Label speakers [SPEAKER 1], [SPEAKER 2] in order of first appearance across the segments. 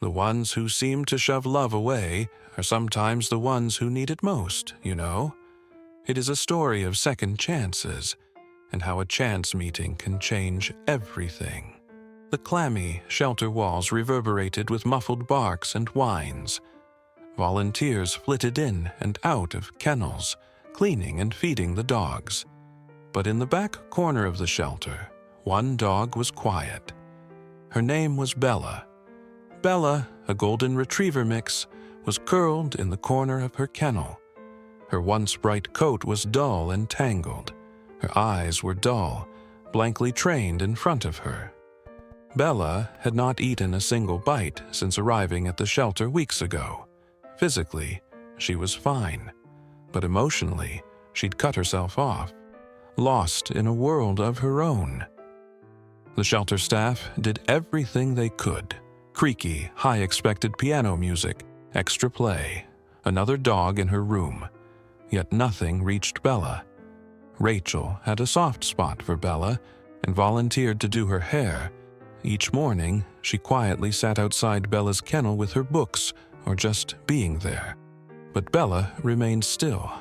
[SPEAKER 1] The ones who seem to shove love away are sometimes the ones who need it most, you know. It is a story of second chances, and how a chance meeting can change everything. The clammy shelter walls reverberated with muffled barks and whines. Volunteers flitted in and out of kennels, cleaning and feeding the dogs. But in the back corner of the shelter, one dog was quiet. Her name was Bella. Bella, a golden retriever mix, was curled in the corner of her kennel. Her once bright coat was dull and tangled. Her eyes were dull, blankly trained in front of her. Bella had not eaten a single bite since arriving at the shelter weeks ago. Physically, she was fine, but emotionally, she'd cut herself off, lost in a world of her own. The shelter staff did everything they could. Creaky, high-expected piano music, extra play, another dog in her room. Yet nothing reached Bella. Rachel had a soft spot for Bella and volunteered to do her hair. Each morning, she quietly sat outside Bella's kennel with her books or just being there. But Bella remained still.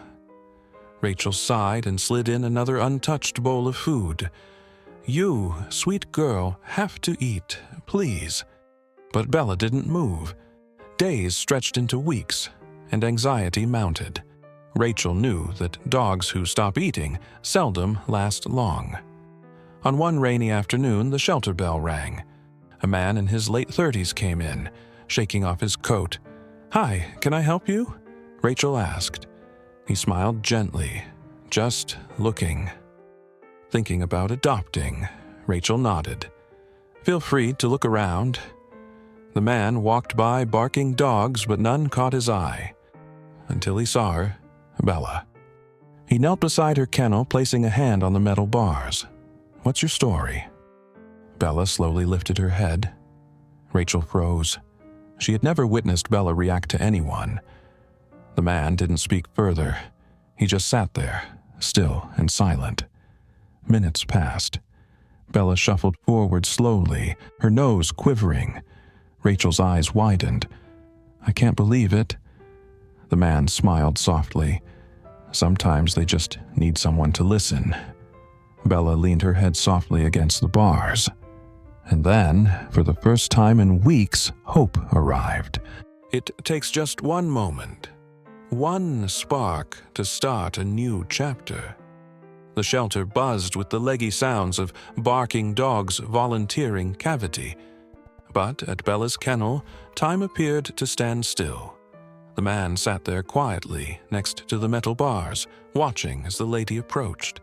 [SPEAKER 1] Rachel sighed and slid in another untouched bowl of food. "You, sweet girl, have to eat, please." But Bella didn't move. Days stretched into weeks, and anxiety mounted. Rachel knew that dogs who stop eating seldom last long. On one rainy afternoon, the shelter bell rang. A man in his late 30s came in, shaking off his coat. "Hi, can I help you?" Rachel asked. He smiled gently, just looking. Thinking about adopting, Rachel nodded. "Feel free to look around." The man walked by barking dogs, but none caught his eye. Until he saw her, Bella. He knelt beside her kennel, placing a hand on the metal bars. "What's your story?" Bella slowly lifted her head. Rachel froze. She had never witnessed Bella react to anyone. The man didn't speak further. He just sat there, still and silent. Minutes passed. Bella shuffled forward slowly, her nose quivering. Rachel's eyes widened. "I can't believe it." The man smiled softly. Sometimes they just need someone to listen. Bella leaned her head softly against the bars. And then, for the first time in weeks, hope arrived. It takes just one moment, one spark to start a new chapter. The shelter buzzed with the leggy sounds of barking dogs volunteering cavity. But at Bella's kennel, time appeared to stand still. The man sat there quietly next to the metal bars, watching as the lady approached.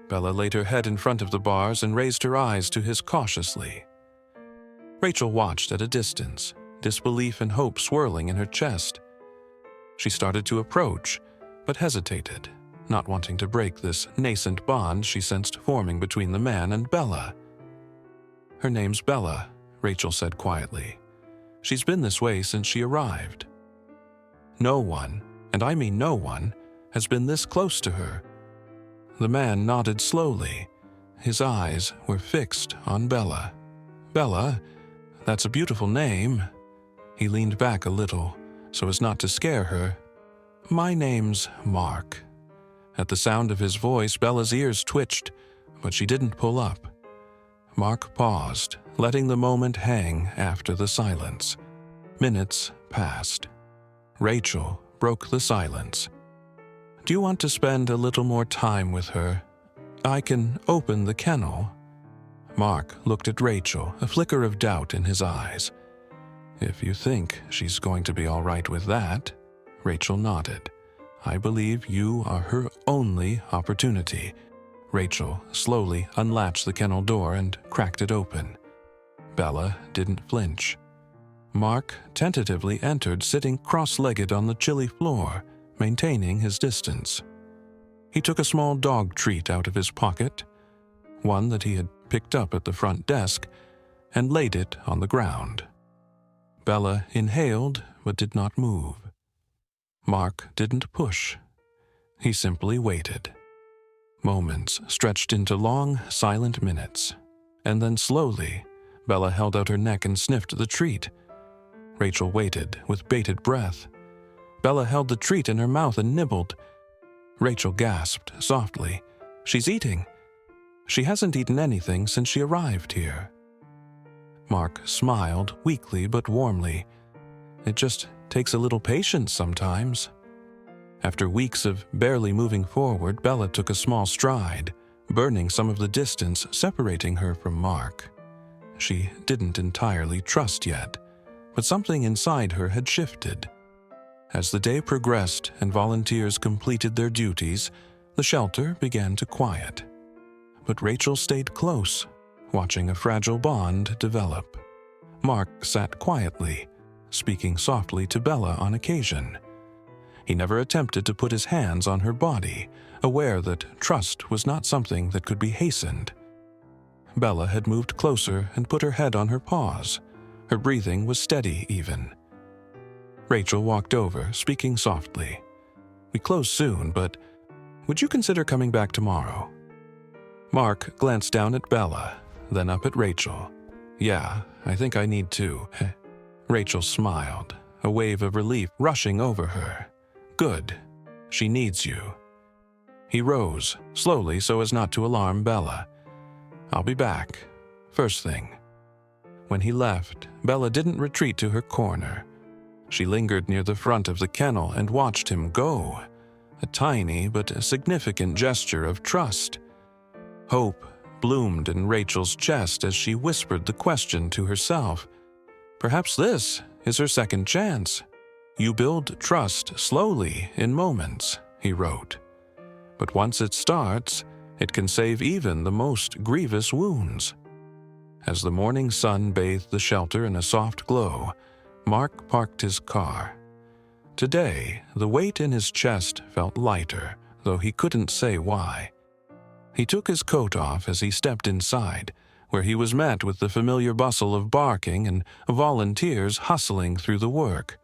[SPEAKER 1] Bella laid her head in front of the bars and raised her eyes to his cautiously. Rachel watched at a distance, disbelief and hope swirling in her chest. She started to approach, but hesitated, not wanting to break this nascent bond she sensed forming between the man and Bella. "Her name's Bella," Rachel said quietly. "She's been this way since she arrived. No one, and I mean no one, has been this close to her." The man nodded slowly. His eyes were fixed on Bella. "Bella, that's a beautiful name." He leaned back a little, so as not to scare her. "My name's Mark." At the sound of his voice, Bella's ears twitched, but she didn't pull up. Mark paused, letting the moment hang after the silence. Minutes passed. Rachel broke the silence. "Do you want to spend a little more time with her? I can open the kennel." Mark looked at Rachel, a flicker of doubt in his eyes. "If you think she's going to be all right with that," Rachel nodded. "I believe you are her only opportunity." Rachel slowly unlatched the kennel door and cracked it open. Bella didn't flinch. Mark tentatively entered, sitting cross-legged on the chilly floor, maintaining his distance. He took a small dog treat out of his pocket, one that he had picked up at the front desk, and laid it on the ground. Bella inhaled but did not move. Mark didn't push. He simply waited. Moments stretched into long, silent minutes, and then slowly, Bella held out her neck and sniffed the treat, Rachel waited with bated breath. Bella held the treat in her mouth and nibbled. Rachel gasped softly. "She's eating. She hasn't eaten anything since she arrived here." Mark smiled weakly but warmly. "It just takes a little patience sometimes." After weeks of barely moving forward, Bella took a small stride, burning some of the distance separating her from Mark. She didn't entirely trust yet, but something inside her had shifted. As the day progressed and volunteers completed their duties, the shelter began to quiet. But Rachel stayed close, watching a fragile bond develop. Mark sat quietly, speaking softly to Bella on occasion. He never attempted to put his hands on her body, aware that trust was not something that could be hastened. Bella had moved closer and put her head on her paws. Her breathing was steady even. Rachel walked over, speaking softly. "We close soon, but would you consider coming back tomorrow?" Mark glanced down at Bella, then up at Rachel. "Yeah, I think I need to." Rachel smiled, a wave of relief rushing over her. "Good. She needs you." He rose, slowly so as not to alarm Bella. "I'll be back. First thing." When he left, Bella didn't retreat to her corner. She lingered near the front of the kennel and watched him go, a tiny but significant gesture of trust. Hope bloomed in Rachel's chest as she whispered the question to herself. Perhaps this is her second chance. "You build trust slowly in moments," he wrote. "But once it starts, it can save even the most grievous wounds." As the morning sun bathed the shelter in a soft glow, Mark parked his car. Today, the weight in his chest felt lighter, though he couldn't say why. He took his coat off as he stepped inside, where he was met with the familiar bustle of barking and volunteers hustling through the work.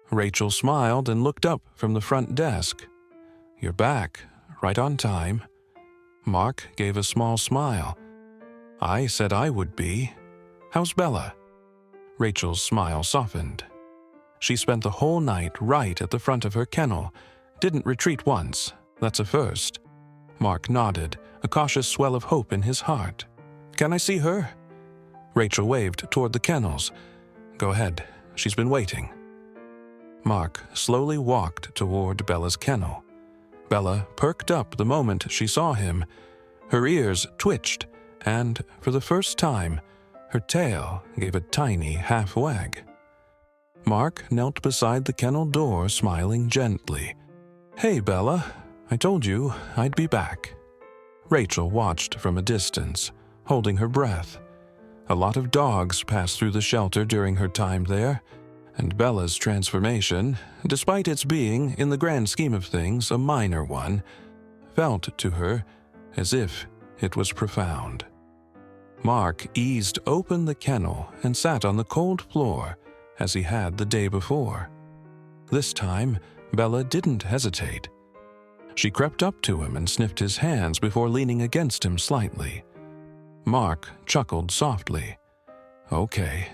[SPEAKER 1] Rachel smiled and looked up from the front desk. "You're back, right on time." Mark gave a small smile. "I said I would be. How's Bella?" Rachel's smile softened. "She spent the whole night right at the front of her kennel. Didn't retreat once. That's a first." Mark nodded, a cautious swell of hope in his heart. "Can I see her?" Rachel waved toward the kennels. "Go ahead. She's been waiting." Mark slowly walked toward Bella's kennel. Bella perked up the moment she saw him. Her ears twitched, and, for the first time, her tail gave a tiny half-wag. Mark knelt beside the kennel door, smiling gently. "Hey, Bella, I told you I'd be back." Rachel watched from a distance, holding her breath. A lot of dogs passed through the shelter during her time there, and Bella's transformation, despite its being, in the grand scheme of things, a minor one, felt to her as if it was profound. Mark eased open the kennel and sat on the cold floor as he had the day before. This time, Bella didn't hesitate. She crept up to him and sniffed his hands before leaning against him slightly. Mark chuckled softly. Okay.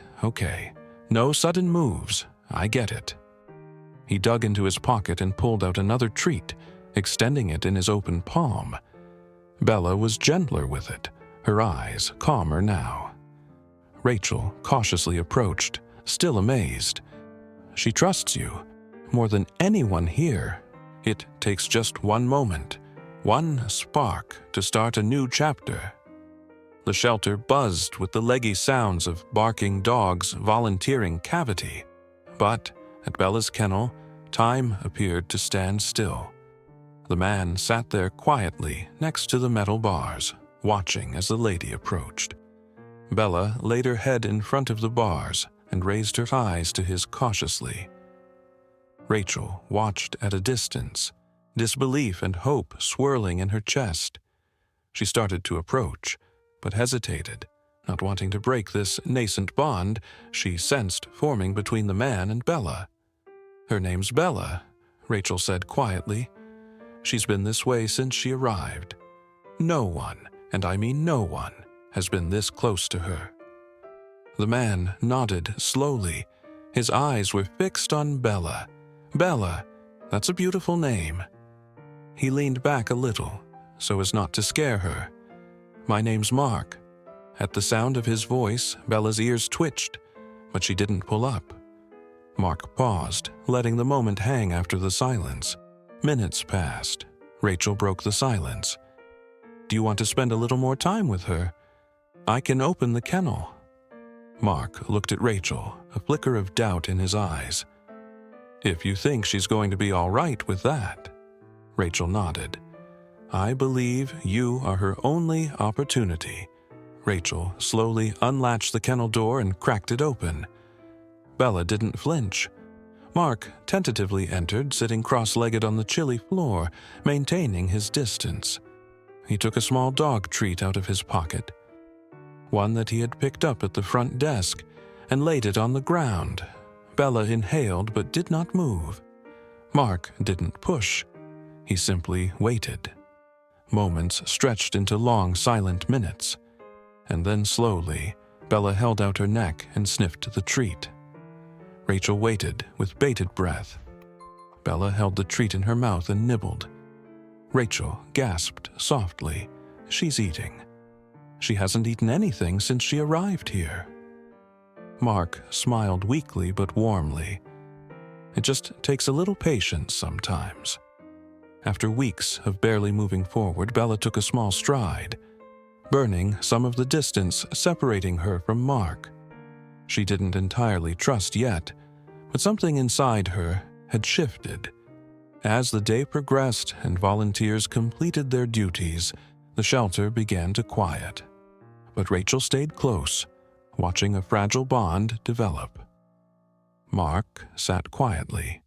[SPEAKER 1] No sudden moves. I get it." He dug into his pocket and pulled out another treat, extending it in his open palm. Bella was gentler with it, her eyes calmer now. Rachel cautiously approached, still amazed. "She trusts you, more than anyone here. It takes just one moment, one spark to start a new chapter." The shelter buzzed with the leggy sounds of barking dogs volunteering cavity. But at Bella's kennel, time appeared to stand still. The man sat there quietly next to the metal bars, watching as the lady approached. Bella laid her head in front of the bars and raised her eyes to his cautiously. Rachel watched at a distance, disbelief and hope swirling in her chest. She started to approach, but hesitated, not wanting to break this nascent bond she sensed forming between the man and Bella. "Her name's Bella," Rachel said quietly. "She's been this way since she arrived. No one, and I mean no one, has been this close to her." The man nodded slowly, His eyes were fixed on Bella. Bella, that's a beautiful name. He leaned back a little, so as not to scare her. My name's Mark. At the sound of his voice, Bella's ears twitched, but she didn't pull up. Mark paused, letting the moment hang after the silence. Minutes passed. Rachel broke the silence. Do you want to spend a little more time with her? I can open the kennel. Mark looked at Rachel, a flicker of doubt in his eyes. If you think she's going to be all right with that. Rachel nodded. I believe you are her only opportunity. Rachel slowly unlatched the kennel door and cracked it open. Bella didn't flinch. Mark tentatively entered, sitting cross-legged on the chilly floor, maintaining his distance. He took a small dog treat out of his pocket, one that he had picked up at the front desk, and laid it on the ground. Bella inhaled but did not move. Mark didn't push. He simply waited. Moments stretched into long, silent minutes, and then slowly, Bella held out her neck and sniffed the treat. Rachel waited with bated breath. Bella held the treat in her mouth and nibbled. Rachel gasped softly. She's eating. She hasn't eaten anything since she arrived here. Mark smiled weakly but warmly. It just takes a little patience sometimes. After weeks of barely moving forward, Bella took a small stride, burning some of the distance separating her from Mark. She didn't entirely trust yet, but something inside her had shifted. As the day progressed and volunteers completed their duties, the shelter began to quiet. But Rachel stayed close, watching a fragile bond develop. Mark sat quietly,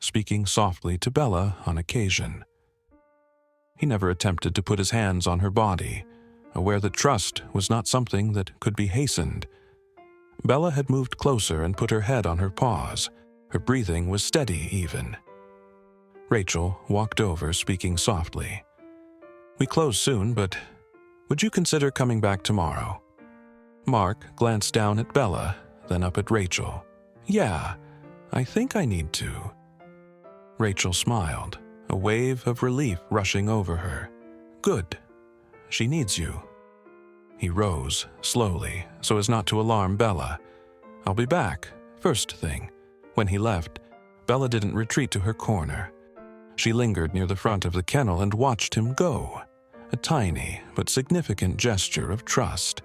[SPEAKER 1] speaking softly to Bella on occasion. He never attempted to put his hands on her body, aware that trust was not something that could be hastened. Bella had moved closer and put her head on her paws. Her breathing was steady even. Rachel walked over, speaking softly. We close soon, but would you consider coming back tomorrow? Mark glanced down at Bella, then up at Rachel. Yeah, I think I need to. Rachel smiled, a wave of relief rushing over her. Good. She needs you. He rose, slowly, so as not to alarm Bella. I'll be back, first thing. When he left, Bella didn't retreat to her corner. She lingered near the front of the kennel and watched him go, a tiny but significant gesture of trust.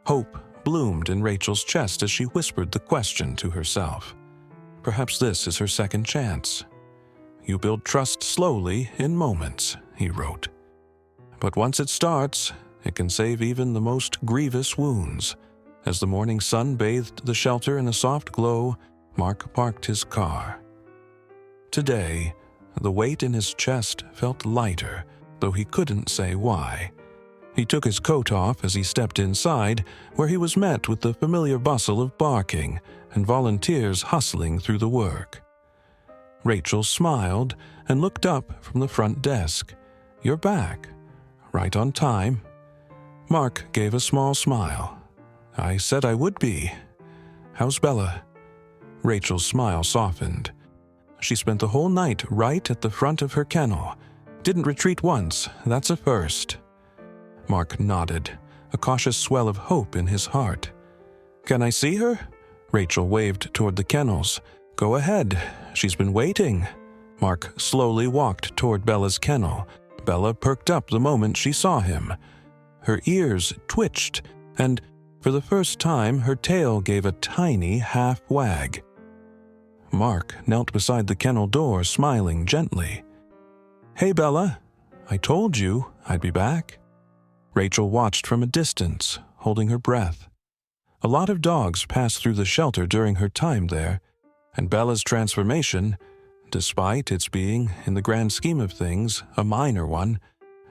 [SPEAKER 1] Hope bloomed in Rachel's chest as she whispered the question to herself. Perhaps this is her second chance. You build trust slowly in moments, he wrote. But once it starts, it can save even the most grievous wounds. As the morning sun bathed the shelter in a soft glow, Mark parked his car. Today, the weight in his chest felt lighter, though he couldn't say why. He took his coat off as he stepped inside, where he was met with the familiar bustle of barking and volunteers hustling through the work. Rachel smiled and looked up from the front desk. You're back. Right on time. Mark gave a small smile. I said I would be. How's Bella? Rachel's smile softened. She spent the whole night right at the front of her kennel. Didn't retreat once, that's a first. Mark nodded, a cautious swell of hope in his heart. Can I see her? Rachel waved toward the kennels. Go ahead, she's been waiting. Mark slowly walked toward Bella's kennel. Bella perked up the moment she saw him. Her ears twitched, and for the first time her tail gave a tiny half wag. Mark knelt beside the kennel door, smiling gently. Hey, Bella, I told you I'd be back. Rachel watched from a distance, holding her breath. A lot of dogs passed through the shelter during her time there, and Bella's transformation, despite its being, in the grand scheme of things, a minor one,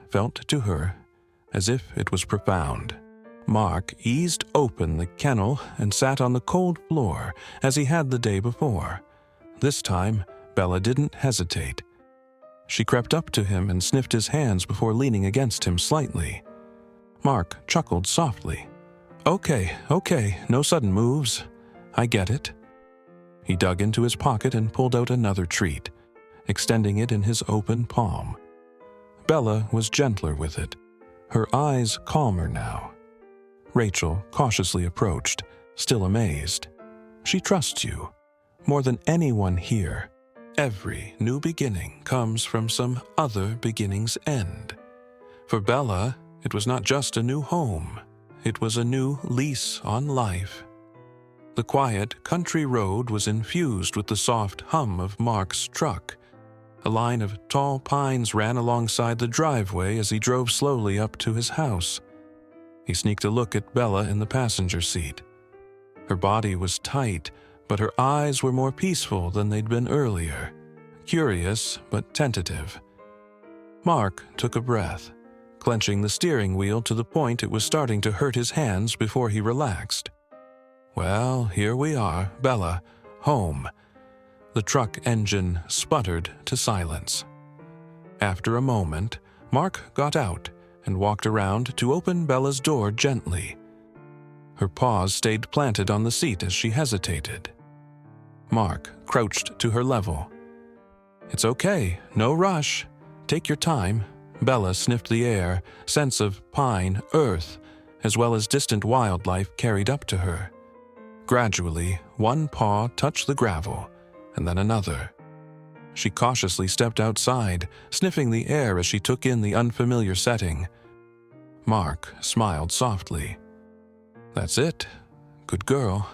[SPEAKER 1] felt to her as if it was profound. Mark eased open the kennel and sat on the cold floor as he had the day before. This time, Bella didn't hesitate. She crept up to him and sniffed his hands before leaning against him slightly. Mark chuckled softly. Okay, no sudden moves. I get it. He dug into his pocket and pulled out another treat, extending it in his open palm. Bella was gentler with it, her eyes calmer now. Rachel cautiously approached, still amazed. "She trusts you. More than anyone here. Every new beginning comes from some other beginning's end." For Bella, it was not just a new home. It was a new lease on life. The quiet country road was infused with the soft hum of Mark's truck. A line of tall pines ran alongside the driveway as he drove slowly up to his house. He sneaked a look at Bella in the passenger seat. Her body was tight, but her eyes were more peaceful than they'd been earlier, curious but tentative. Mark took a breath, clenching the steering wheel to the point it was starting to hurt his hands before he relaxed. "Well, here we are, Bella, home." The truck engine sputtered to silence. After a moment, Mark got out and walked around to open Bella's door gently. Her paws stayed planted on the seat as she hesitated. Mark crouched to her level. "It's okay, no rush. Take your time." Bella sniffed the air, scents of pine, earth, as well as distant wildlife carried up to her. Gradually, one paw touched the gravel, and then another. She cautiously stepped outside, sniffing the air as she took in the unfamiliar setting. Mark smiled softly. "That's it. Good girl."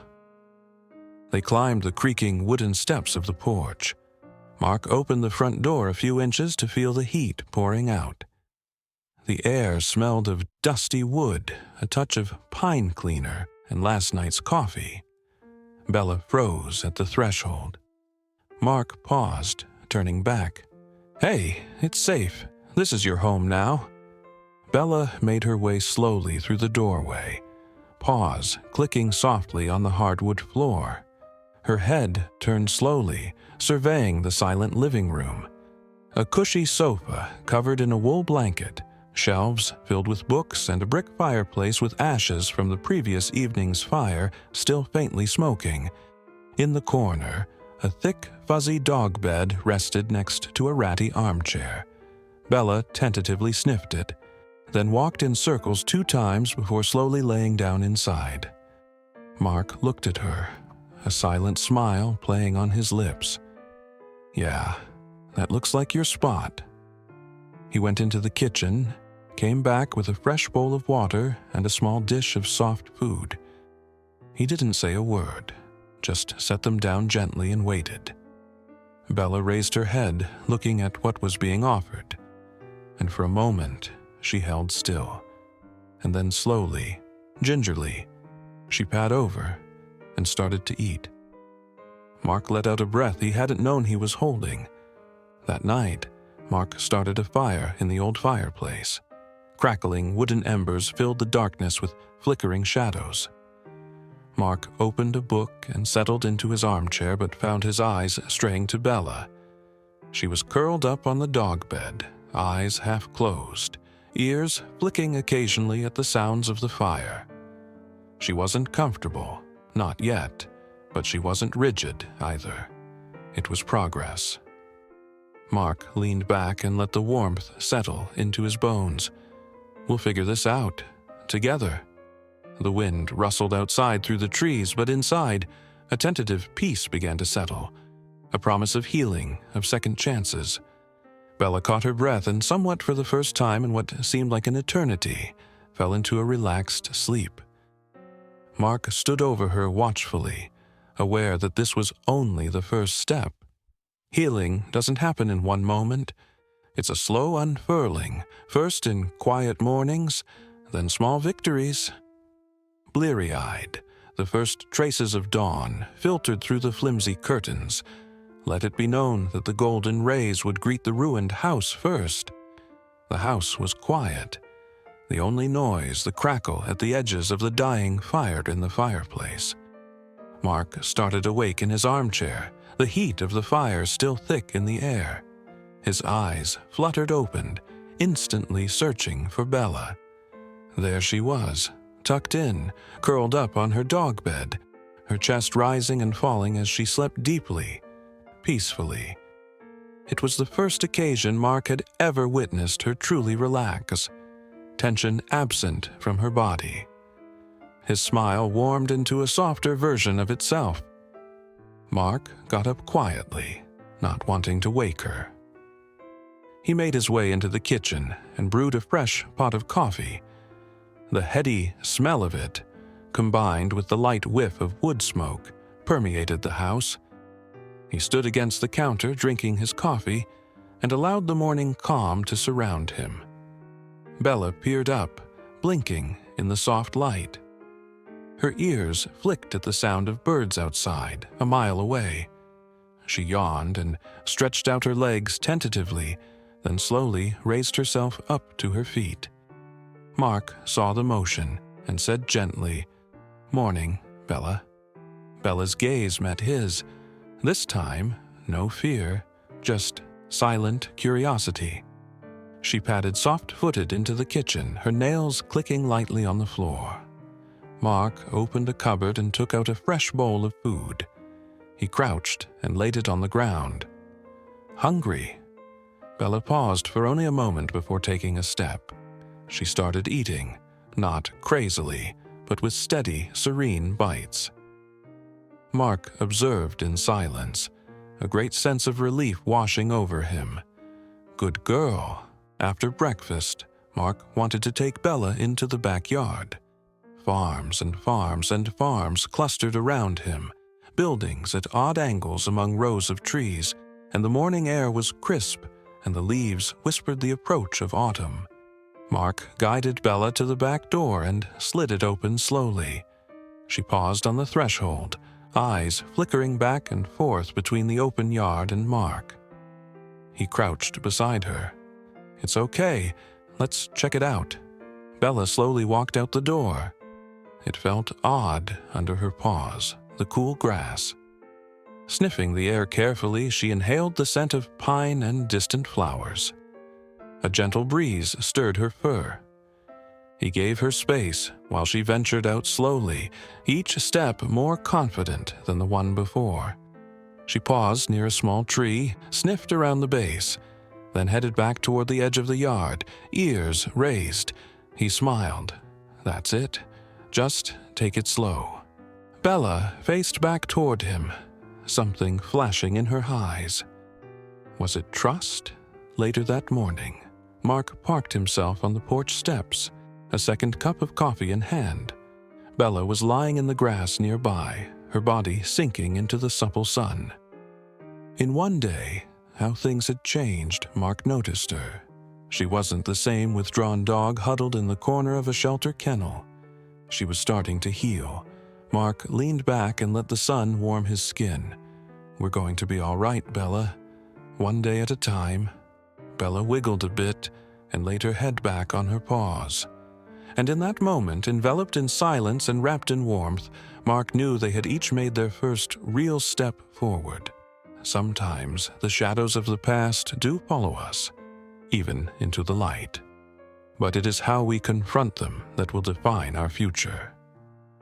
[SPEAKER 1] They climbed the creaking wooden steps of the porch. Mark opened the front door a few inches to feel the heat pouring out. The air smelled of dusty wood, a touch of pine cleaner, and last night's coffee. Bella froze at the threshold. Mark paused, turning back. "Hey, it's safe. This is your home now." Bella made her way slowly through the doorway, paws clicking softly on the hardwood floor. Her head turned slowly, surveying the silent living room. A cushy sofa covered in a wool blanket, shelves filled with books, and a brick fireplace with ashes from the previous evening's fire still faintly smoking. In the corner, a thick, fuzzy dog bed rested next to a ratty armchair. Bella tentatively sniffed it, then walked in circles 2 times before slowly laying down inside. Mark looked at her, a silent smile playing on his lips. "Yeah, that looks like your spot." He went into the kitchen, came back with a fresh bowl of water and a small dish of soft food. He didn't say a word, just set them down gently and waited. Bella raised her head, looking at what was being offered, and for a moment she held still, and then slowly, gingerly, she pad over and started to eat. Mark let out a breath he hadn't known he was holding. That night, Mark started a fire in the old fireplace. Crackling wooden embers filled the darkness with flickering shadows. Mark opened a book and settled into his armchair, but found his eyes straying to Bella. She was curled up on the dog bed, eyes half closed, ears flicking occasionally at the sounds of the fire. She wasn't comfortable, not yet, but she wasn't rigid either. It was progress. Mark leaned back and let the warmth settle into his bones. "We'll figure this out, together." The wind rustled outside through the trees, but inside, a tentative peace began to settle, a promise of healing, of second chances. Bella caught her breath and, somewhat for the first time in what seemed like an eternity, fell into a relaxed sleep. Mark stood over her watchfully, aware that this was only the first step. Healing doesn't happen in one moment. It's a slow unfurling, first in quiet mornings, then small victories. Bleary-eyed, the first traces of dawn filtered through the flimsy curtains. Let it be known that the golden rays would greet the ruined house first. The house was quiet. The only noise, the crackle at the edges of the dying fire in the fireplace. Mark started awake in his armchair, the heat of the fire still thick in the air. His eyes fluttered open, instantly searching for Bella. There she was, tucked in, curled up on her dog bed, her chest rising and falling as she slept deeply, peacefully. It was the first occasion Mark had ever witnessed her truly relax, tension absent from her body. His smile warmed into a softer version of itself. Mark got up quietly, not wanting to wake her. He made his way into the kitchen and brewed a fresh pot of coffee. The heady smell of it, combined with the light whiff of wood smoke, permeated the house. He stood against the counter drinking his coffee and allowed the morning calm to surround him. Bella peered up, blinking in the soft light. Her ears flicked at the sound of birds outside, a mile away. She yawned and stretched out her legs tentatively, then slowly raised herself up to her feet. Mark saw the motion and said gently, "Morning, Bella." Bella's gaze met his. This time, no fear, just silent curiosity. She padded soft-footed into the kitchen, her nails clicking lightly on the floor. Mark opened a cupboard and took out a fresh bowl of food. He crouched and laid it on the ground. Hungry? Bella paused for only a moment before taking a step. She started eating, not crazily, but with steady, serene bites. Mark observed in silence, a great sense of relief washing over him. Good girl. After breakfast, Mark wanted to take Bella into the backyard. Farms and farms and farms clustered around him, buildings at odd angles among rows of trees, and the morning air was crisp, and the leaves whispered the approach of autumn. Mark guided Bella to the back door and slid it open slowly. She paused on the threshold, eyes flickering back and forth between the open yard and Mark. He crouched beside her. "It's okay. Let's check it out." Bella slowly walked out the door. It felt odd under her paws, the cool grass. Sniffing the air carefully, she inhaled the scent of pine and distant flowers. A gentle breeze stirred her fur. He gave her space while she ventured out slowly, each step more confident than the one before. She paused near a small tree, sniffed around the base, then headed back toward the edge of the yard, ears raised. He smiled. "That's it. Just take it slow." Bella faced back toward him, something flashing in her eyes. Was it trust? Later that morning, Mark parked himself on the porch steps, a second cup of coffee in hand. Bella was lying in the grass nearby, her body sinking into the supple sun. In one day, how things had changed, Mark noticed her. She wasn't the same withdrawn dog huddled in the corner of a shelter kennel. She was starting to heal. Mark leaned back and let the sun warm his skin. "We're going to be all right, Bella. One day at a time." Bella wiggled a bit and laid her head back on her paws. And in that moment, enveloped in silence and wrapped in warmth, Mark knew they had each made their first real step forward. Sometimes the shadows of the past do follow us, even into the light. But it is how we confront them that will define our future.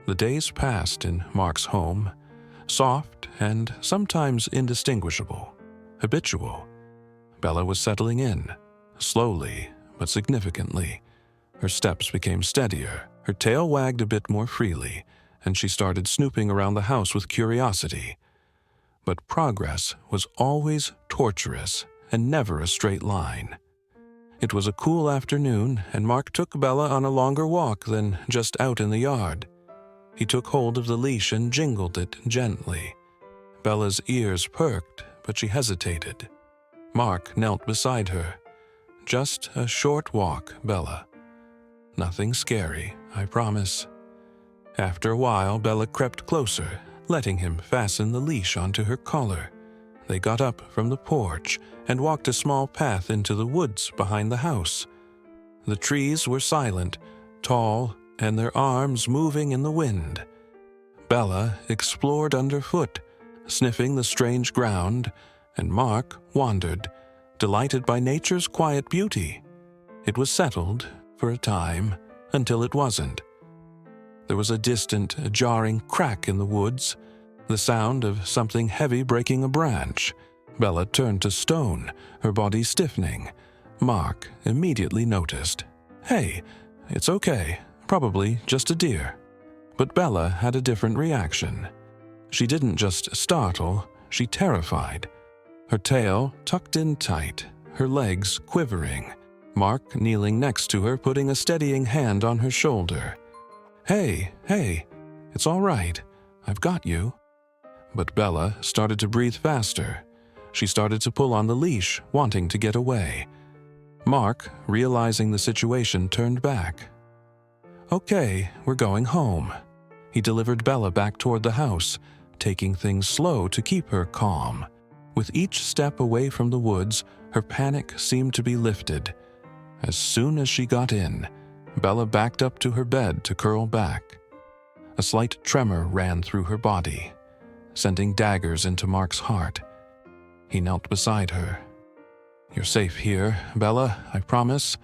[SPEAKER 1] The days passed in Mark's home, soft and sometimes indistinguishable, habitual. Bella was settling in, slowly but significantly. Her steps became steadier, her tail wagged a bit more freely, and she started snooping around the house with curiosity. But progress was always tortuous and never a straight line. It was a cool afternoon, and Mark took Bella on a longer walk than just out in the yard. He took hold of the leash and jingled it gently. Bella's ears perked, but she hesitated. Mark knelt beside her. "Just a short walk, Bella. Nothing scary, I promise." After a while, Bella crept closer, letting him fasten the leash onto her collar. They got up from the porch and walked a small path into the woods behind the house. The trees were silent, tall, and their arms moving in the wind. Bella explored underfoot, sniffing the strange ground, and Mark wandered, delighted by nature's quiet beauty. It was settled, for a time, until it wasn't. there was a distant, jarring crack in the woods, the sound of something heavy breaking a branch. Bella turned to stone, her body stiffening. Mark immediately noticed. "Hey, it's okay, probably just a deer." But Bella had a different reaction. She didn't just startle, she terrified. Her tail tucked in tight, her legs quivering. Mark kneeling next to her, putting a steadying hand on her shoulder. Hey, it's all right. I've got you." But Bella started to breathe faster. She started to pull on the leash, wanting to get away. Mark, realizing the situation, turned back. "Okay, we're going home." He delivered Bella back toward the house, taking things slow to keep her calm. With each step away from the woods, her panic seemed to be lifted. As soon as she got in, Bella backed up to her bed to curl back. A slight tremor ran through her body, sending daggers into Mark's heart. He knelt beside her. "You're safe here, Bella, I promise.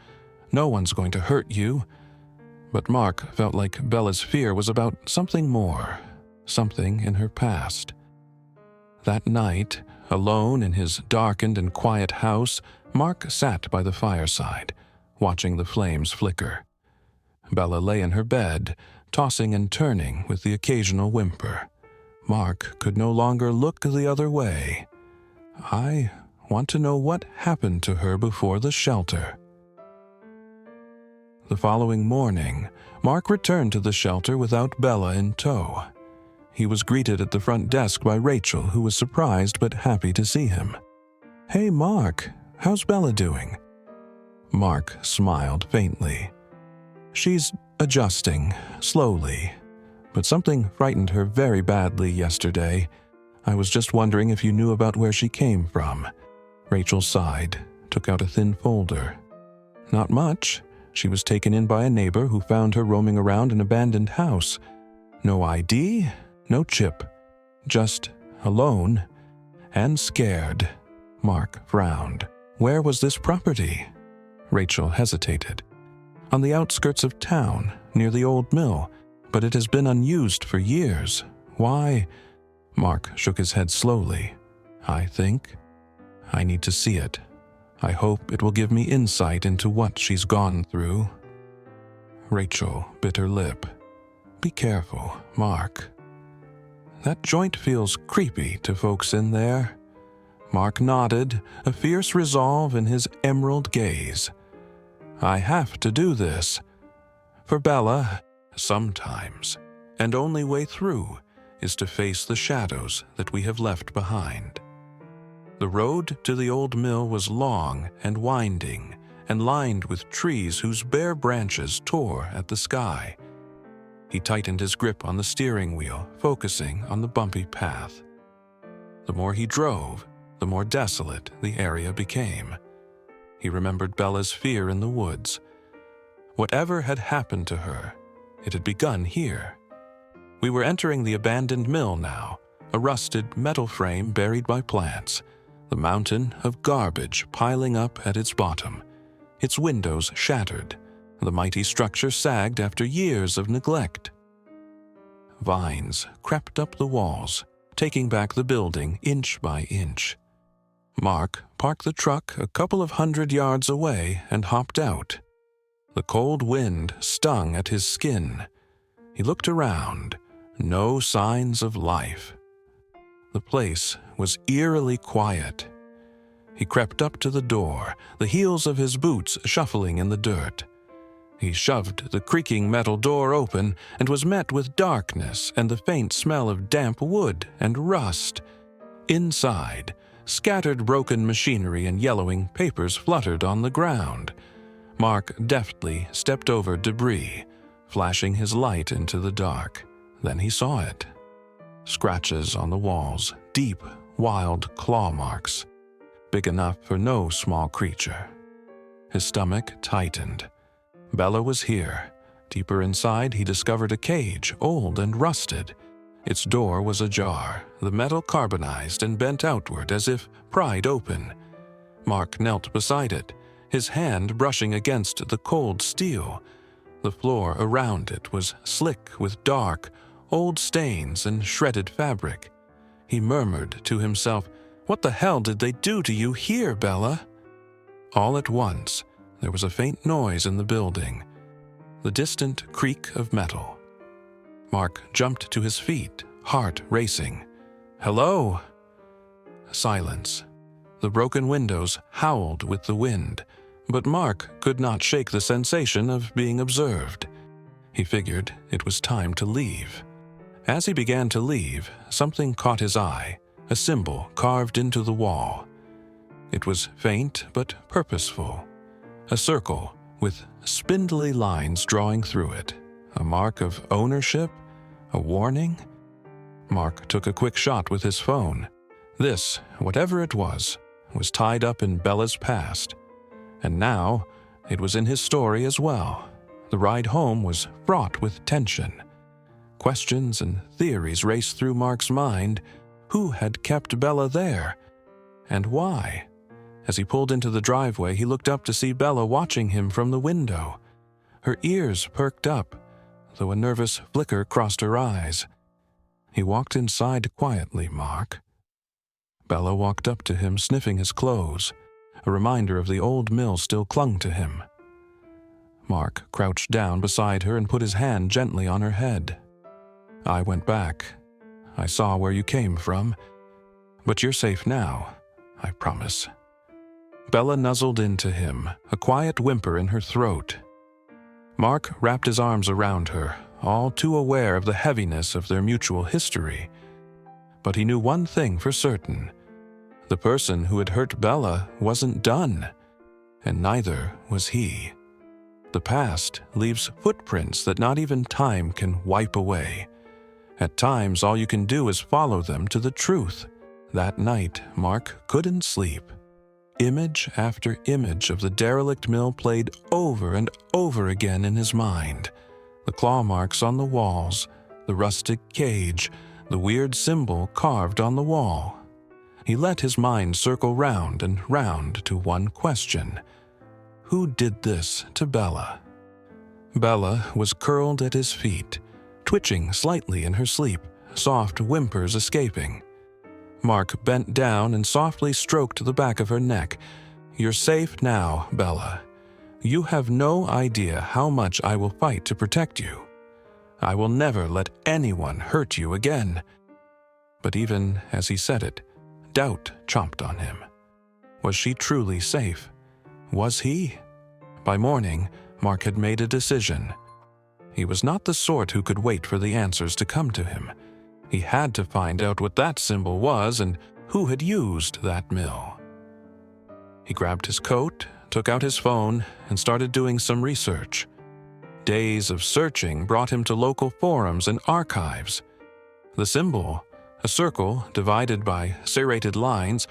[SPEAKER 1] No one's going to hurt you." But Mark felt like Bella's fear was about something more, something in her past. That night, alone in his darkened and quiet house, Mark sat by the fireside, watching the flames flicker. Bella lay in her bed, tossing and turning with the occasional whimper. Mark could no longer look the other way. "I want to know what happened to her before the shelter." The following morning, Mark returned to the shelter without Bella in tow. He was greeted at the front desk by Rachel, who was surprised but happy to see him. "Hey, Mark, how's Bella doing?" Mark smiled faintly. "She's adjusting, slowly, but something frightened her very badly yesterday. I was just wondering if you knew about where she came from." Rachel sighed, took out a thin folder. "Not much. She was taken in by a neighbor who found her roaming around an abandoned house. No ID, no chip. Just alone and scared." Mark frowned. "Where was this property?" Rachel hesitated. "On the outskirts of town, near the old mill, but it has been unused for years. Why?" Mark shook his head slowly. "I think I need to see it. I hope it will give me insight into what she's gone through." Rachel bit her lip. "Be careful, Mark. That joint feels creepy to folks in there." Mark nodded, a fierce resolve in his emerald gaze. "I have to do this. For Bella, sometimes, and only way through is to face the shadows that we have left behind." The road to the old mill was long and winding, and lined with trees whose bare branches tore at the sky. He tightened his grip on the steering wheel, focusing on the bumpy path. The more he drove, the more desolate the area became. He remembered Bella's fear in the woods. Whatever had happened to her, it had begun here. We were entering the abandoned mill now, a rusted metal frame buried by plants, the mountain of garbage piling up at its bottom, its windows shattered. The mighty structure sagged after years of neglect. Vines crept up the walls, taking back the building inch by inch. Mark parked the truck a couple of 100 yards away and hopped out. The cold wind stung at his skin. He looked around. No signs of life. The place was eerily quiet. He crept up to the door, the heels of his boots shuffling in the dirt. He shoved the creaking metal door open and was met with darkness and the faint smell of damp wood and rust. Inside, scattered broken machinery and yellowing papers fluttered on the ground. Mark deftly stepped over debris, flashing his light into the dark. Then he saw it. Scratches on the walls, deep, wild claw marks, big enough for no small creature. His stomach tightened. Bella was here. Deeper inside, he discovered a cage, old and rusted. Its door was ajar, the metal carbonized and bent outward as if pried open. Mark knelt beside it, his hand brushing against the cold steel. The floor around it was slick with dark, old stains and shredded fabric. He murmured to himself, "What the hell did they do to you here, Bella?" All at once, there was a faint noise in the building, the distant creak of metal. Mark jumped to his feet, heart racing. "Hello?" Silence. The broken windows howled with the wind, but Mark could not shake the sensation of being observed. He figured it was time to leave. As he began to leave, something caught his eye, a symbol carved into the wall. It was faint but purposeful, a circle with spindly lines drawing through it, a mark of ownership, a warning. Mark took a quick shot with his phone. This, whatever it was tied up in Bella's past. And now, it was in his story as well. The ride home was fraught with tension. Questions and theories raced through Mark's mind. Who had kept Bella there? And why? As he pulled into the driveway, he looked up to see Bella watching him from the window. Her ears perked up, though a nervous flicker crossed her eyes. He walked inside quietly, Mark. Bella walked up to him, sniffing his clothes. A reminder of the old mill still clung to him. Mark crouched down beside her and put his hand gently on her head. "I went back. I saw where you came from. But you're safe now, I promise." Bella nuzzled into him, a quiet whimper in her throat. Mark wrapped his arms around her, all too aware of the heaviness of their mutual history. But he knew one thing for certain. The person who had hurt Bella wasn't done, and neither was he. The past leaves footprints that not even time can wipe away. At times, all you can do is follow them to the truth. That night, Mark couldn't sleep. Image after image of the derelict mill played over and over again in his mind. The claw marks on the walls, the rustic cage, the weird symbol carved on the wall. He let his mind circle round and round to one question. Who did this to Bella? Bella was curled at his feet, twitching slightly in her sleep, soft whimpers escaping. Mark bent down and softly stroked the back of her neck. "You're safe now, Bella. You have no idea how much I will fight to protect you. I will never let anyone hurt you again." But even as he said it, doubt chomped on him. Was she truly safe? Was he? By morning, Mark had made a decision. He was not the sort who could wait for the answers to come to him. He had to find out what that symbol was and who had used that mill. He grabbed his coat, took out his phone, and started doing some research. Days of searching brought him to local forums and archives. The symbol, a circle divided by serrated lines,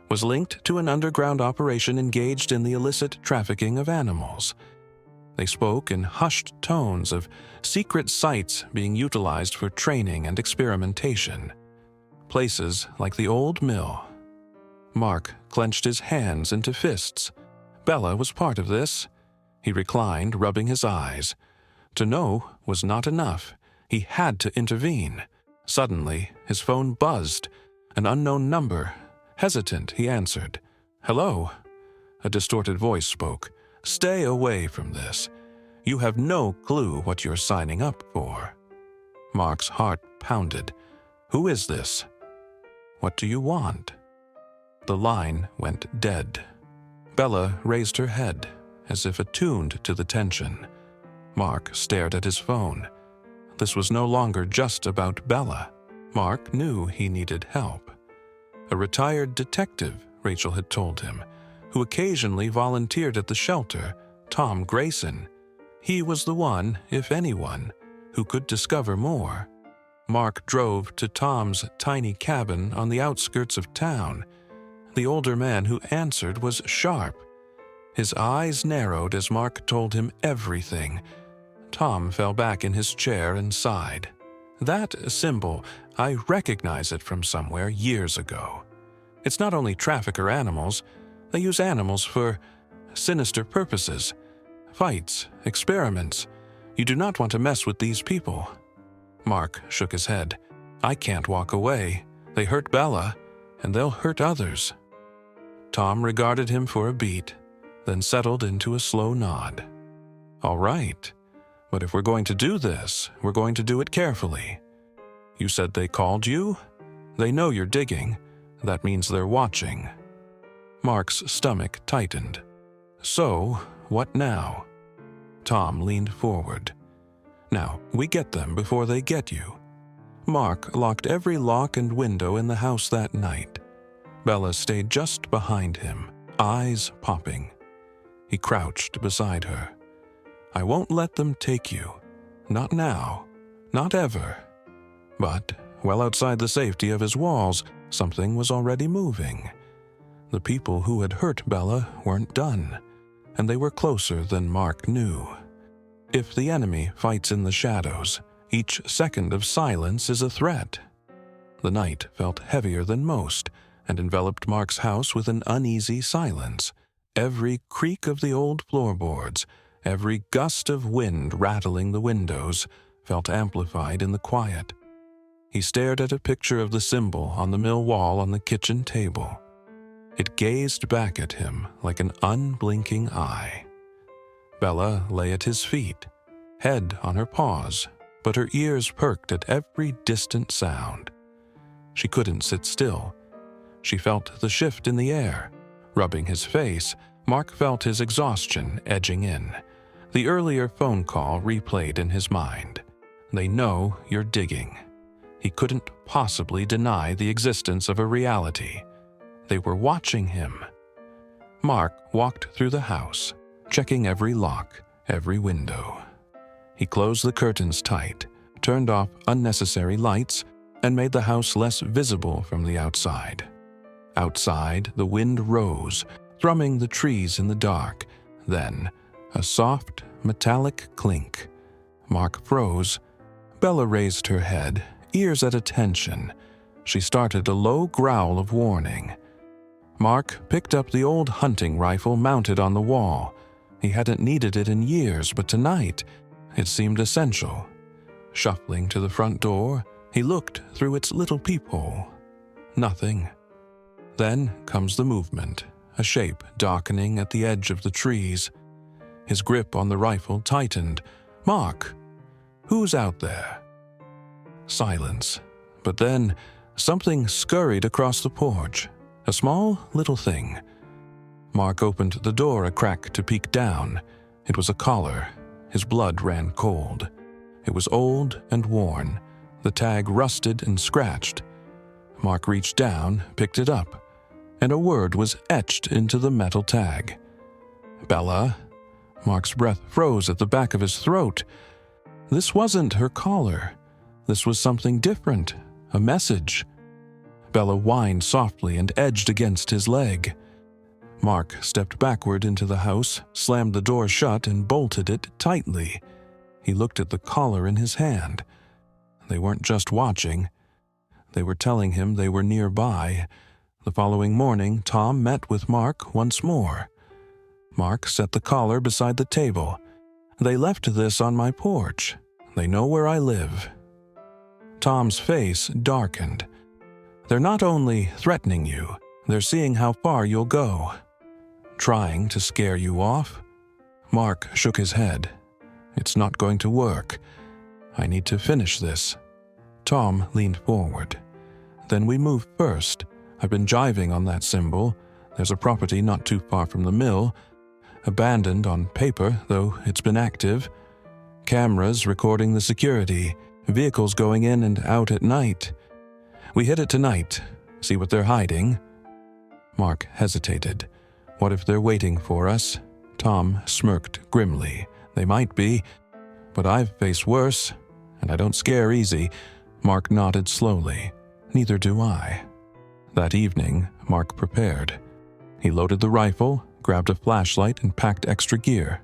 [SPEAKER 1] was linked to an underground operation engaged in the illicit trafficking of animals. They spoke in hushed tones of secret sites being utilized for training and experimentation. Places like the old mill. Mark clenched his hands into fists. Bella was part of this. He reclined, rubbing his eyes. To know was not enough. He had to intervene. Suddenly, his phone buzzed. An unknown number. Hesitant, he answered. "Hello?" A distorted voice spoke. "Stay away from this. You have no clue what you're signing up for." Mark's heart pounded. "Who is this? What do you want?" The line went dead. Bella raised her head, as if attuned to the tension. Mark stared at his phone. This was no longer just about Bella. Mark knew he needed help. A retired detective, Rachel had told him, who occasionally volunteered at the shelter, Tom Grayson. He was the one, if anyone, who could discover more. Mark drove to Tom's tiny cabin on the outskirts of town. The older man who answered was sharp. His eyes narrowed as Mark told him everything. Tom fell back in his chair and sighed. "That symbol, I recognize it from somewhere years ago. It's not only trafficker animals, they use animals for sinister purposes. Fights, experiments, You do not want to mess with these people." Mark shook his head. "I can't walk away. They hurt Bella, and they'll hurt others." Tom regarded him for a beat, then settled into a slow nod. "All right, but if we're going to do this, we're going to do it carefully. You said they called you? They know you're digging. That means they're watching." Mark's stomach tightened. "So, what now?" Tom leaned forward. "Now, we get them before they get you." Mark locked every lock and window in the house that night. Bella stayed just behind him, eyes popping. He crouched beside her. "I won't let them take you. Not now. Not ever." But, well outside the safety of his walls, something was already moving. The people who had hurt Bella weren't done, and they were closer than Mark knew. If the enemy fights in the shadows, each second of silence is a threat. The night felt heavier than most, and enveloped Mark's house with an uneasy silence. Every creak of the old floorboards, every gust of wind rattling the windows, felt amplified in the quiet. He stared at a picture of the symbol on the mill wall on the kitchen table. It gazed back at him like an unblinking eye. Bella lay at his feet, head on her paws, but her ears perked at every distant sound. She couldn't sit still. She felt the shift in the air. Rubbing his face, Mark felt his exhaustion edging in. The earlier phone call replayed in his mind. "They know you're digging." He couldn't possibly deny the existence of a reality. They were watching him. Mark walked through the house, checking every lock, every window. He closed the curtains tight, turned off unnecessary lights, and made the house less visible from the outside. Outside, the wind rose, thrumming the trees in the dark. Then, a soft, metallic clink. Mark froze. Bella raised her head, ears at attention. She started a low growl of warning. Mark picked up the old hunting rifle mounted on the wall. He hadn't needed it in years, but tonight, it seemed essential. Shuffling to the front door, he looked through its little peephole. Nothing. Then comes the movement, a shape darkening at the edge of the trees. His grip on the rifle tightened. "Mark! Who's out there?" Silence. But then, something scurried across the porch. A small, little thing. Mark opened the door a crack to peek down. It was a collar. His blood ran cold. It was old and worn, the tag rusted and scratched. Mark reached down, picked it up, and a word was etched into the metal tag. "Bella." Mark's breath froze at the back of his throat. This wasn't her collar. This was something different, a message. Bella whined softly and edged against his leg. Mark stepped backward into the house, slammed the door shut, and bolted it tightly. He looked at the collar in his hand. They weren't just watching. They were telling him they were nearby. The following morning, Tom met with Mark once more. Mark set the collar beside the table. "They left this on my porch. They know where I live." Tom's face darkened. "They're not only threatening you, they're seeing how far you'll go." "Trying to scare you off?" Mark shook his head. "It's not going to work. I need to finish this." Tom leaned forward. "Then we move first. I've been jiving on that symbol. There's a property not too far from the mill. Abandoned on paper, though it's been active. Cameras recording the security. Vehicles going in and out at night. We hit it tonight. See what they're hiding." Mark hesitated. "What if they're waiting for us?" Tom smirked grimly. "They might be, but I've faced worse, and I don't scare easy." Mark nodded slowly. "Neither do I." That evening, Mark prepared. He loaded the rifle, grabbed a flashlight, and packed extra gear.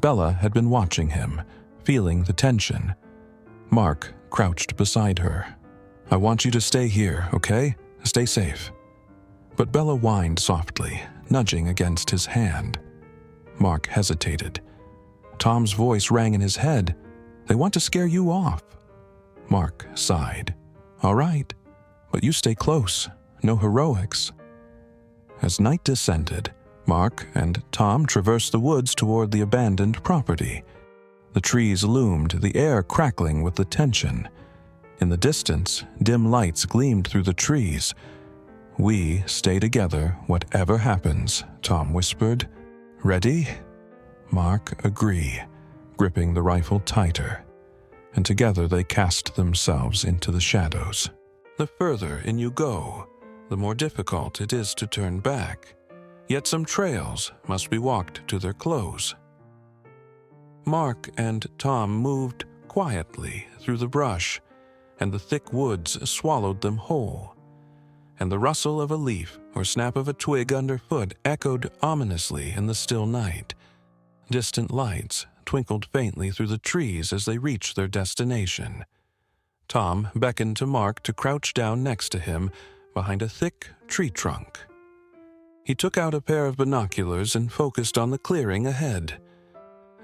[SPEAKER 1] Bella had been watching him, feeling the tension. Mark crouched beside her. "I want you to stay here, okay? Stay safe." But Bella whined softly, nudging against his hand. Mark hesitated. Tom's voice rang in his head. They want to scare you off." Mark sighed. "All right, but you stay close. No heroics." As night descended, Mark and Tom traversed the woods toward the abandoned property. The trees loomed, the air crackling with the tension. In the distance, dim lights gleamed through the trees. "We stay together, whatever happens," Tom whispered. "Ready?" Mark agreed, gripping the rifle tighter, and together they cast themselves into the shadows. The further in you go, the more difficult it is to turn back, yet some trails must be walked to their close. Mark and Tom moved quietly through the brush, and the thick woods swallowed them whole, and the rustle of a leaf or snap of a twig underfoot echoed ominously in the still night. Distant lights twinkled faintly through the trees as they reached their destination. Tom beckoned to Mark to crouch down next to him behind a thick tree trunk. He took out a pair of binoculars and focused on the clearing ahead.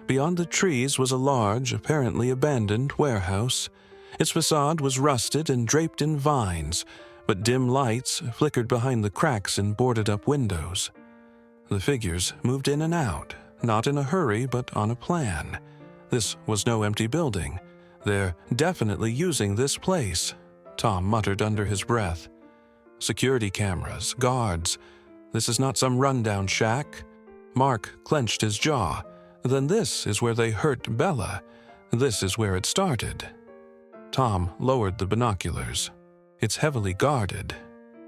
[SPEAKER 1] Beyond the trees was a large, apparently abandoned warehouse. Its facade was rusted and draped in vines, but dim lights flickered behind the cracks in boarded-up windows. The figures moved in and out, not in a hurry but on a plan. This was no empty building. "They're definitely using this place," Tom muttered under his breath. "Security cameras, guards. This is not some rundown shack." Mark clenched his jaw. "Then this is where they hurt Bella. This is where it started." Tom lowered the binoculars. "It's heavily guarded.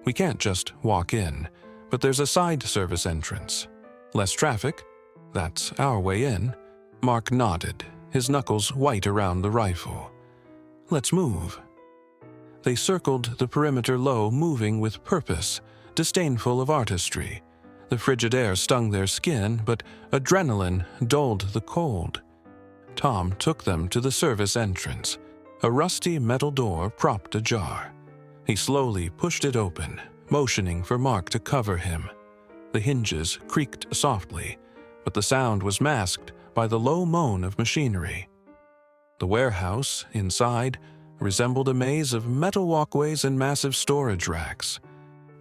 [SPEAKER 1] We can't just walk in, but there's a side service entrance. Less traffic. That's our way in." Mark nodded, his knuckles white around the rifle. "Let's move." They circled the perimeter low, moving with purpose, disdainful of artistry. The frigid air stung their skin, but adrenaline dulled the cold. Tom took them to the service entrance. A rusty metal door propped ajar. He slowly pushed it open, motioning for Mark to cover him. The hinges creaked softly, but the sound was masked by the low moan of machinery. The warehouse, inside, resembled a maze of metal walkways and massive storage racks.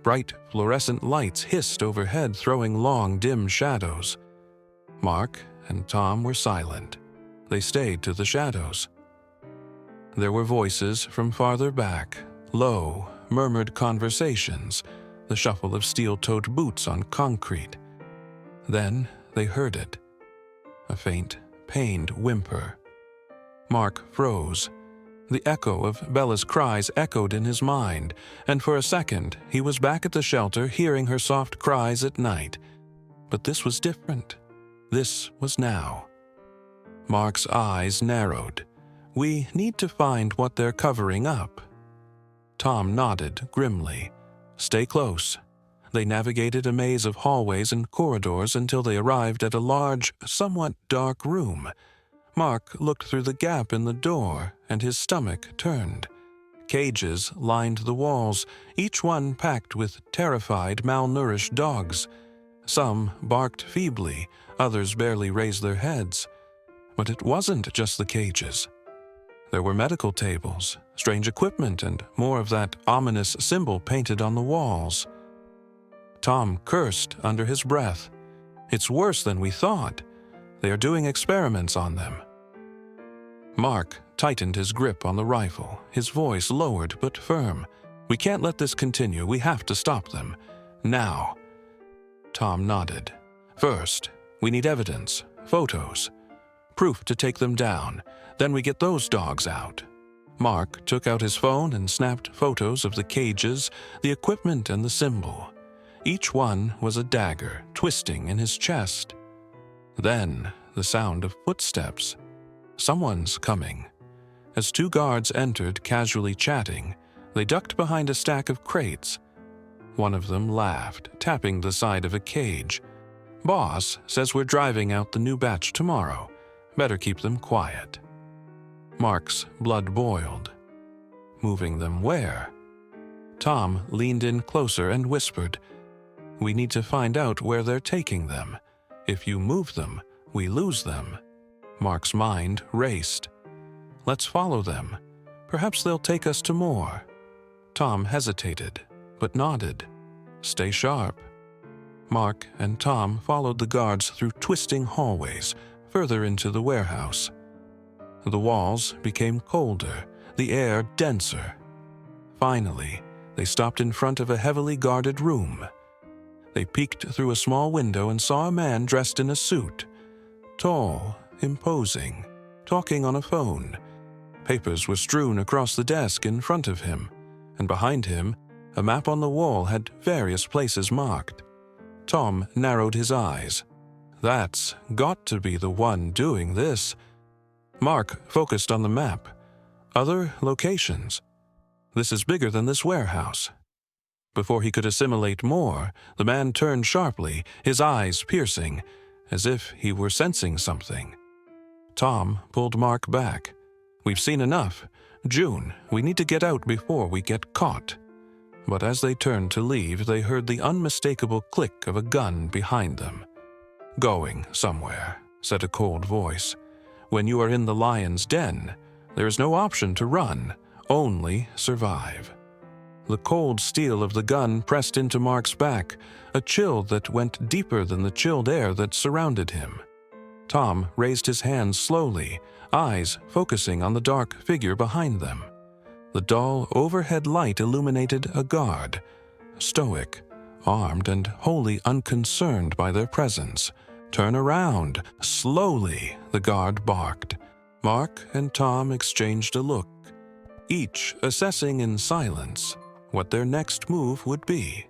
[SPEAKER 1] Bright fluorescent lights hissed overhead, throwing long, dim shadows. Mark and Tom were silent. They stayed to the shadows. There were voices from farther back, low, murmured conversations, the shuffle of steel-toed boots on concrete. Then they heard it. A faint, pained whimper. Mark froze. The echo of Bella's cries echoed in his mind, and for a second he was back at the shelter hearing her soft cries at night. But this was different. This was now. Mark's eyes narrowed. "We need to find what they're covering up." Tom nodded grimly. "Stay close." They navigated a maze of hallways and corridors until they arrived at a large, somewhat dark room. Mark looked through the gap in the door, and his stomach turned. Cages lined the walls, each one packed with terrified, malnourished dogs. Some barked feebly, others barely raised their heads. But it wasn't just the cages. There were medical tables, strange equipment, and more of that ominous symbol painted on the walls. Tom cursed under his breath. "It's worse than we thought. They are doing experiments on them." Mark tightened his grip on the rifle, his voice lowered but firm. "We can't let this continue. We have to stop them. Now." Tom nodded. "First, we need evidence, photos, proof to take them down. Then we get those dogs out." Mark took out his phone and snapped photos of the cages, the equipment, and the symbol. Each one was a dagger twisting in his chest. Then the sound of footsteps. Someone's coming. As two guards entered, casually chatting, they ducked behind a stack of crates. One of them laughed, tapping the side of a cage. "Boss says we're driving out the new batch tomorrow. Better keep them quiet." Mark's blood boiled. "Moving them where?" Tom leaned in closer and whispered, "We need to find out where they're taking them. If you move them, we lose them." Mark's mind raced. Let's follow them. Perhaps they'll take us to more." Tom hesitated, but nodded. "Stay sharp." Mark and Tom followed the guards through twisting hallways, further into the warehouse. The walls became colder, the air denser. Finally, they stopped in front of a heavily guarded room. They peeked through a small window and saw a man dressed in a suit. Tall, imposing, talking on a phone. Papers were strewn across the desk in front of him, and behind him, a map on the wall had various places marked. Tom narrowed his eyes. That's got to be the one doing this. Mark focused on the map. Other locations. This is bigger than this warehouse. Before he could assimilate more, the man turned sharply, his eyes piercing, as if he were sensing something. Tom pulled Mark back. "We've seen enough. June, we need to get out before we get caught." But as they turned to leave, they heard the unmistakable click of a gun behind them. "Going somewhere," said a cold voice. "When you are in the lion's den, there is no option to run, only survive." The cold steel of the gun pressed into Mark's back, a chill that went deeper than the chilled air that surrounded him. Tom raised his hands slowly, eyes focusing on the dark figure behind them. The dull overhead light illuminated a guard, stoic, armed and wholly unconcerned by their presence. "Turn around, slowly," the guard barked. Mark and Tom exchanged a look, each assessing in silence what their next move would be.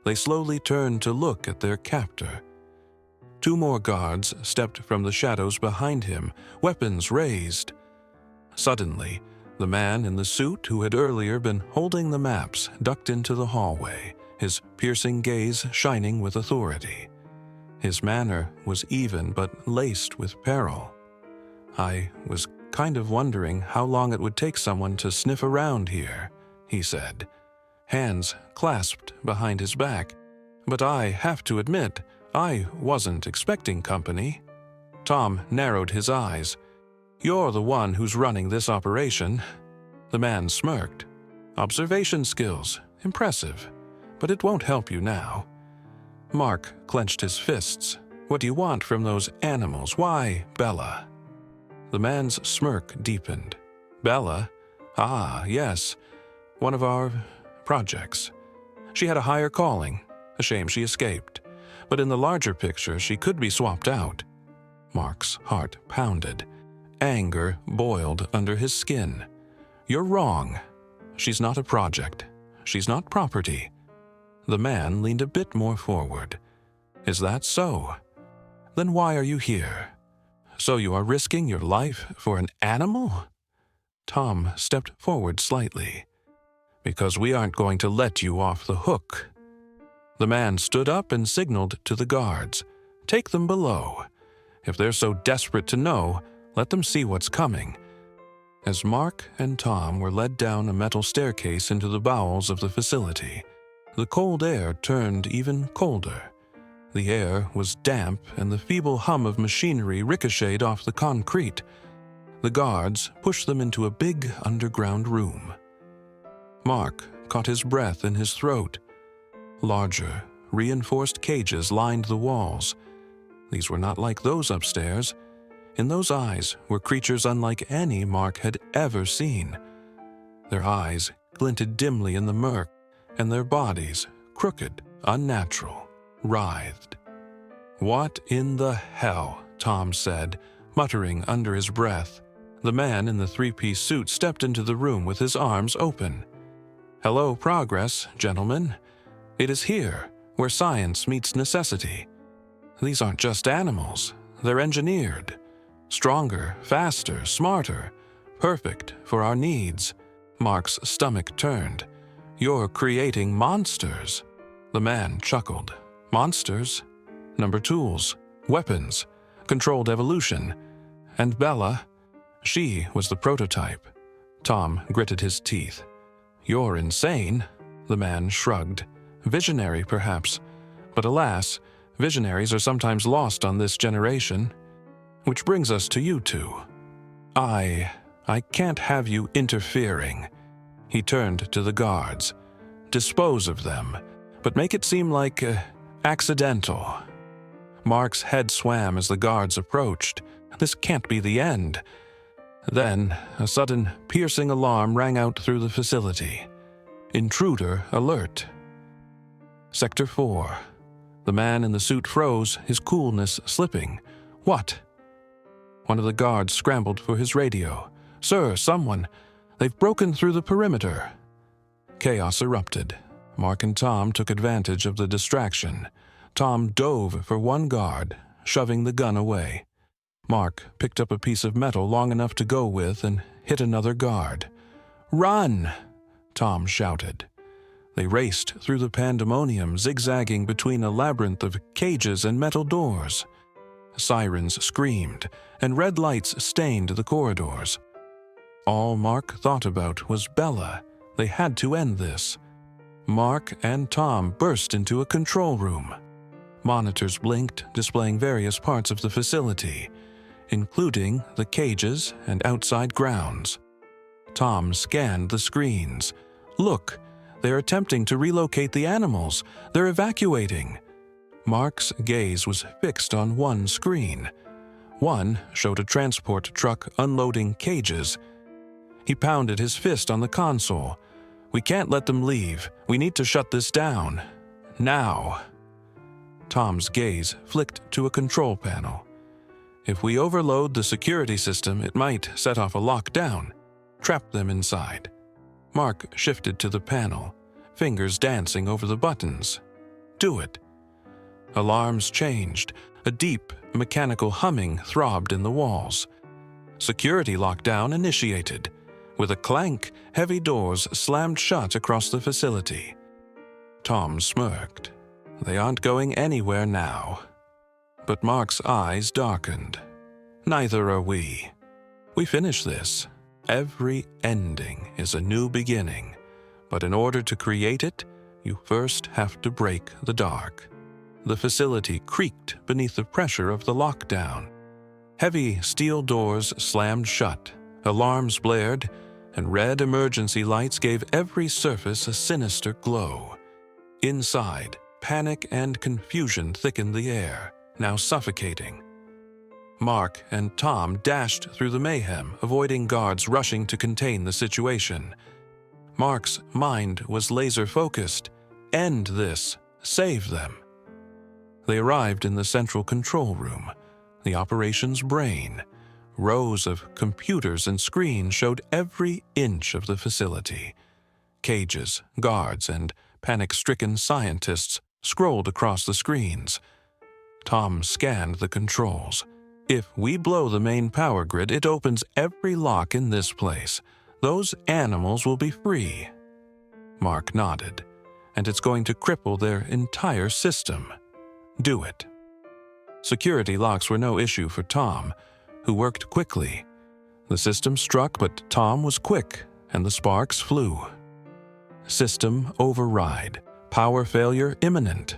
[SPEAKER 1] They slowly turned to look at their captor. 2 more guards stepped from the shadows behind him, weapons raised. Suddenly, the man in the suit who had earlier been holding the maps ducked into the hallway, his piercing gaze shining with authority. His manner was even but laced with peril. "I was kind of wondering how long it would take someone to sniff around here," he said, hands clasped behind his back. "But I have to admit, I wasn't expecting company." Tom narrowed his eyes. "You're the one who's running this operation." The man smirked. "Observation skills, impressive, but it won't help you now." Mark clenched his fists. "What do you want from those animals? Why, Bella?" The man's smirk deepened. "Bella? Ah, yes. One of our projects. She had a higher calling. A shame she escaped. But in the larger picture, she could be swapped out." Mark's heart pounded. Anger boiled under his skin. "You're wrong. She's not a project. She's not property." The man leaned a bit more forward. "Is that so? Then why are you here? So you are risking your life for an animal?" Tom stepped forward slightly. "Because we aren't going to let you off the hook." The man stood up and signaled to the guards. "Take them below. If they're so desperate to know, let them see what's coming." As Mark and Tom were led down a metal staircase into the bowels of the facility, the cold air turned even colder. The air was damp and the feeble hum of machinery ricocheted off the concrete. The guards pushed them into a big underground room. Mark caught his breath in his throat. Larger, reinforced cages lined the walls. These were not like those upstairs. In those eyes were creatures unlike any Mark had ever seen. Their eyes glinted dimly in the murk, and their bodies, crooked, unnatural, writhed. "What in the hell?" Tom said, muttering under his breath. The man in the 3-piece suit stepped into the room with his arms open. "Hello, progress, gentlemen. It is here, where science meets necessity. These aren't just animals. They're engineered. Stronger, faster, smarter. Perfect for our needs." Mark's stomach turned. "You're creating monsters." The man chuckled. "Monsters? Number tools, weapons, controlled evolution. And Bella? She was the prototype." Tom gritted his teeth. "You're insane." The man shrugged. "Visionary, perhaps. But alas, visionaries are sometimes lost on this generation. Which brings us to you two. I I can't have you interfering." He turned to the guards. "Dispose of them, but make it seem like accidental." Mark's head swam as the guards approached. This can't be the end. Then, a sudden, piercing alarm rang out through the facility. "Intruder alert." Sector 4. The man in the suit froze, his coolness slipping. "What?" One of the guards scrambled for his radio. "Sir, someone! They've broken through the perimeter." Chaos erupted. Mark and Tom took advantage of the distraction. Tom dove for one guard, shoving the gun away. Mark picked up a piece of metal long enough to go with and hit another guard. "Run!" Tom shouted. They raced through the pandemonium, zigzagging between a labyrinth of cages and metal doors. Sirens screamed, and red lights stained the corridors. All Mark thought about was Bella. They had to end this. Mark and Tom burst into a control room. Monitors blinked, displaying various parts of the facility, including the cages and outside grounds. Tom scanned the screens. "Look, they're attempting to relocate the animals. They're evacuating." Mark's gaze was fixed on one screen. One showed a transport truck unloading cages. He pounded his fist on the console. "We can't let them leave. We need to shut this down. Now." Tom's gaze flicked to a control panel. "If we overload the security system, it might set off a lockdown. Trap them inside." Mark shifted to the panel, fingers dancing over the buttons. "Do it." Alarms changed. A deep, mechanical humming throbbed in the walls. Security lockdown initiated. With a clank, heavy doors slammed shut across the facility. Tom smirked. They aren't going anywhere now. But Mark's eyes darkened. Neither are we. We finish this. Every ending is a new beginning. But in order to create it, you first have to break the dark. The facility creaked beneath the pressure of the lockdown. Heavy steel doors slammed shut, alarms blared, and red emergency lights gave every surface a sinister glow. Inside, panic and confusion thickened the air, now suffocating. Mark and Tom dashed through the mayhem, avoiding guards rushing to contain the situation. Mark's mind was laser-focused. End this. Save them. They arrived in the central control room, the operations brain. Rows of computers and screens showed every inch of the facility. Cages, guards, and panic-stricken scientists scrolled across the screens. Tom scanned the controls. "If we blow the main power grid, it opens every lock in this place. Those animals will be free." Mark nodded. "And it's going to cripple their entire system. Do it." Security locks were no issue for Tom, who worked quickly. The system struck, but Tom was quick, and the sparks flew. System override. Power failure imminent.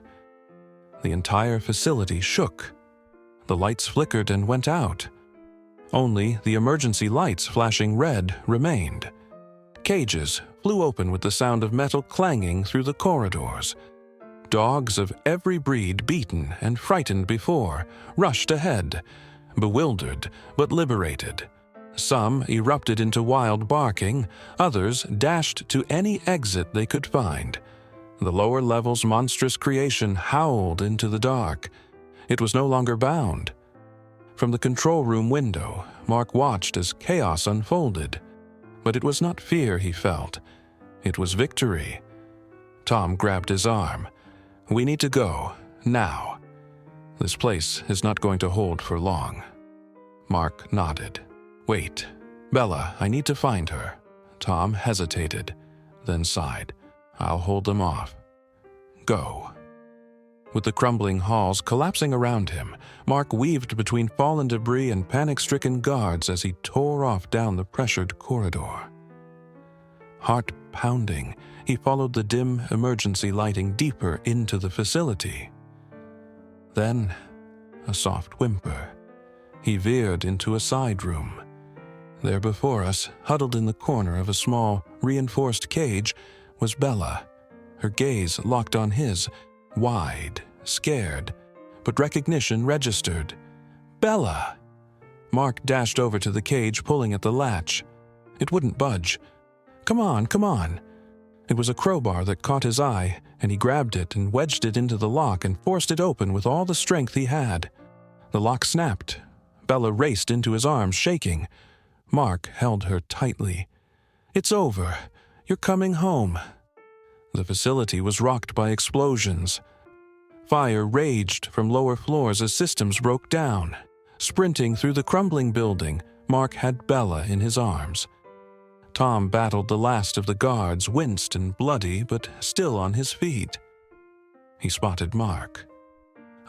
[SPEAKER 1] The entire facility shook. The lights flickered and went out. Only the emergency lights flashing red remained. Cages flew open with the sound of metal clanging through the corridors. Dogs of every breed, beaten and frightened before, rushed ahead, bewildered but liberated. Some erupted into wild barking, others dashed to any exit they could find. The lower level's monstrous creation howled into the dark. It was no longer bound. From the control room window, Mark watched as chaos unfolded. But it was not fear he felt. It was victory. Tom grabbed his arm. "We need to go, now. This place is not going to hold for long." Mark nodded. "Wait. Bella, I need to find her." Tom hesitated, then sighed. "I'll hold them off. Go." With the crumbling halls collapsing around him, Mark weaved between fallen debris and panic-stricken guards as he tore off down the pressured corridor. Heart pounding, he followed the dim emergency lighting deeper into the facility. Then, a soft whimper. He veered into a side room. There before us, huddled in the corner of a small, reinforced cage, was Bella, her gaze locked on his, wide, scared, but recognition registered. Bella! Mark dashed over to the cage, pulling at the latch. It wouldn't budge. Come on, come on. It was a crowbar that caught his eye, and he grabbed it and wedged it into the lock and forced it open with all the strength he had. The lock snapped. Bella raced into his arms, shaking. Mark held her tightly. It's over. You're coming home. The facility was rocked by explosions. Fire raged from lower floors as systems broke down. Sprinting through the crumbling building, Mark had Bella in his arms. Tom battled the last of the guards, winced and bloody, but still on his feet. He spotted Mark.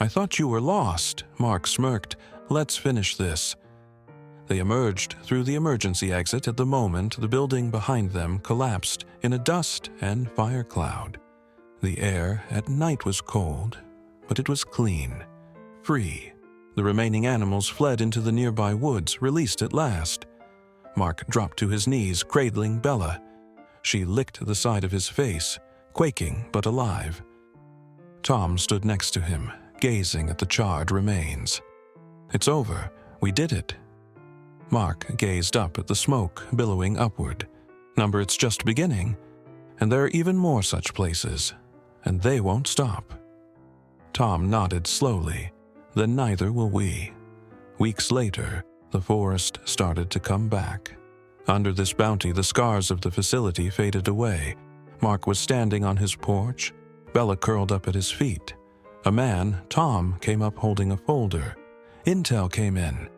[SPEAKER 1] I thought you were lost, Mark smirked. Let's finish this. They emerged through the emergency exit at the moment the building behind them collapsed in a dust and fire cloud. The air at night was cold, but it was clean, free. The remaining animals fled into the nearby woods, released at last. Mark dropped to his knees, cradling Bella. She licked the side of his face, quaking but alive. Tom stood next to him, gazing at the charred remains. It's over. We did it. Mark gazed up at the smoke billowing upward. Number, it's just beginning. And there are even more such places. And they won't stop. Tom nodded slowly. Then neither will we. Weeks later, the forest started to come back. Under this bounty, the scars of the facility faded away. Mark was standing on his porch. Bella curled up at his feet. A man, Tom, came up holding a folder. Intel came in.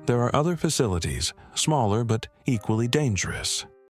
[SPEAKER 1] There are other facilities, smaller but equally dangerous.